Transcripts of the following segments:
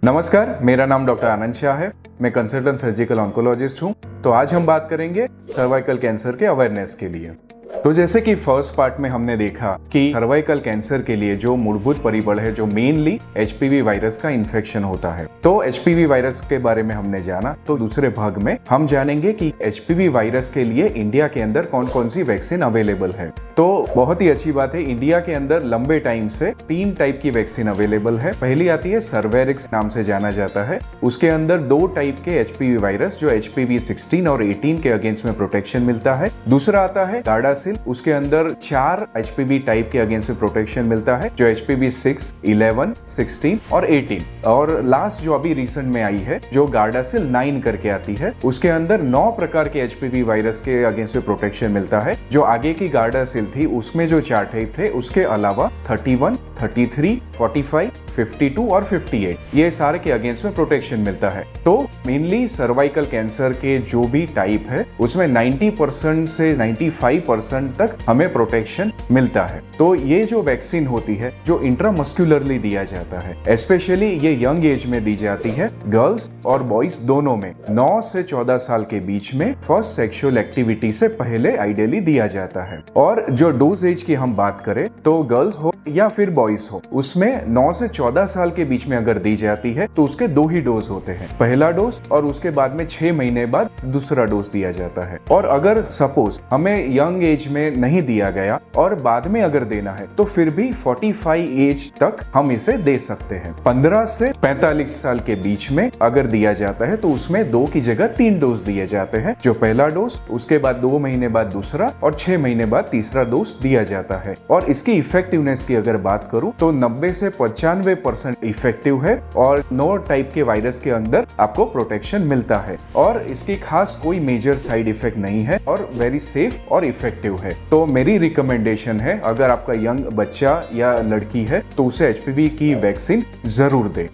नमस्कार, मेरा नाम डॉक्टर आनंद शाह है। मैं कंसल्टेंट सर्जिकल ऑन्कोलॉजिस्ट हूँ। तो आज हम बात करेंगे सर्वाइकल कैंसर के अवेयरनेस के लिए। तो जैसे कि फर्स्ट पार्ट में हमने देखा कि सर्वाइकल कैंसर के लिए जो मूलभूत परिबल है, जो मेनली एचपीवी वायरस का इन्फेक्शन होता है, तो एचपीवी वायरस के बारे में हमने जाना। तो दूसरे भाग में हम जानेंगे कि एचपीवी वायरस के लिए इंडिया के अंदर कौन कौन सी वैक्सीन अवेलेबल है। तो बहुत ही अच्छी बात है, इंडिया के अंदर लंबे टाइम से 3 टाइप की वैक्सीन अवेलेबल है। पहली आती है सर्वेरिक्स नाम से जाना जाता है। उसके अंदर 2 टाइप के एचपीवी वायरस, जो एचपीवी 16 और 18 के अगेंस्ट में प्रोटेक्शन मिलता है। दूसरा आता है गार्डासिल, उसके अंदर 4 एचपीवी टाइप के अगेंस्ट में प्रोटेक्शन मिलता है, जो एचपीवी 6, 11, 16 और 18। और लास्ट जो अभी रिसेंट में आई है, जो गार्डासिल 9 करके आती है, उसके अंदर 9 प्रकार के एचपीवी वायरस के अगेंस्ट में प्रोटेक्शन मिलता है। जो आगे की गार्डासिल थी उसमें जो 4 टाइप थे, उसके अलावा 31, 33, 45, 52 और 58 ये सारे के अगेंस्ट में प्रोटेक्शन मिलता है। तो मेनली सर्वाइकल कैंसर के जो भी टाइप है, उसमें 90% से 95% तक हमें प्रोटेक्शन मिलता है। तो ये जो वैक्सीन होती है, जो इंट्रामस्कुलरली दिया जाता है, स्पेशली ये यंग एज में दी जाती है, गर्ल्स और बॉयज दोनों में। 9 से 14 साल के बीच में फर्स्ट सेक्सुअल एक्टिविटी से पहले आइडियली दिया जाता है। और जो डोज एज की हम बात करें, तो गर्ल्स हो या फिर बॉयज हो, उसमें 9 से 14 साल के बीच में अगर दी जाती है तो उसके 2 ही डोज होते हैं, पहला डोज और उसके बाद में 6 महीने बाद दूसरा डोज दिया जाता है। और अगर सपोज हमें यंग एज में नहीं दिया गया और बाद में अगर देना है, तो फिर भी 45 एज तक हम इसे दे सकते हैं। 15 से 45 साल के बीच में अगर दिया जाता है तो उसमें 2 की जगह 3 डोज दिए जाते हैं, जो पहला डोज, उसके बाद 2 महीने बाद दूसरा और 6 महीने बाद तीसरा डोज दिया जाता है। और इसकी इफेक्टिवनेस की अगर बात करूं तो 90 से 95% इफेक्टिव है और 9 टाइप के वायरस के अंदर आपको प्रोटेक्शन मिलता है। और इसकी खास कोई मेजर साइड इफेक्ट नहीं है और वेरी सेफ और इफेक्टिव है। तो मेरी रिकमेंडेशन है, अगर आपका यंग बच्चा या लड़की है तो उसे एचपीवी की वैक्सीन जरूर दे।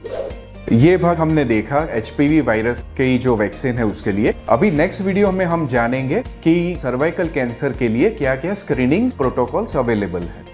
ये भाग हमने देखा एचपीवी वायरस की जो वैक्सीन है उसके लिए। अभी नेक्स्ट वीडियो में हम जानेंगे कि सर्वाइकल कैंसर के लिए क्या क्या स्क्रीनिंग प्रोटोकॉल्स अवेलेबल है।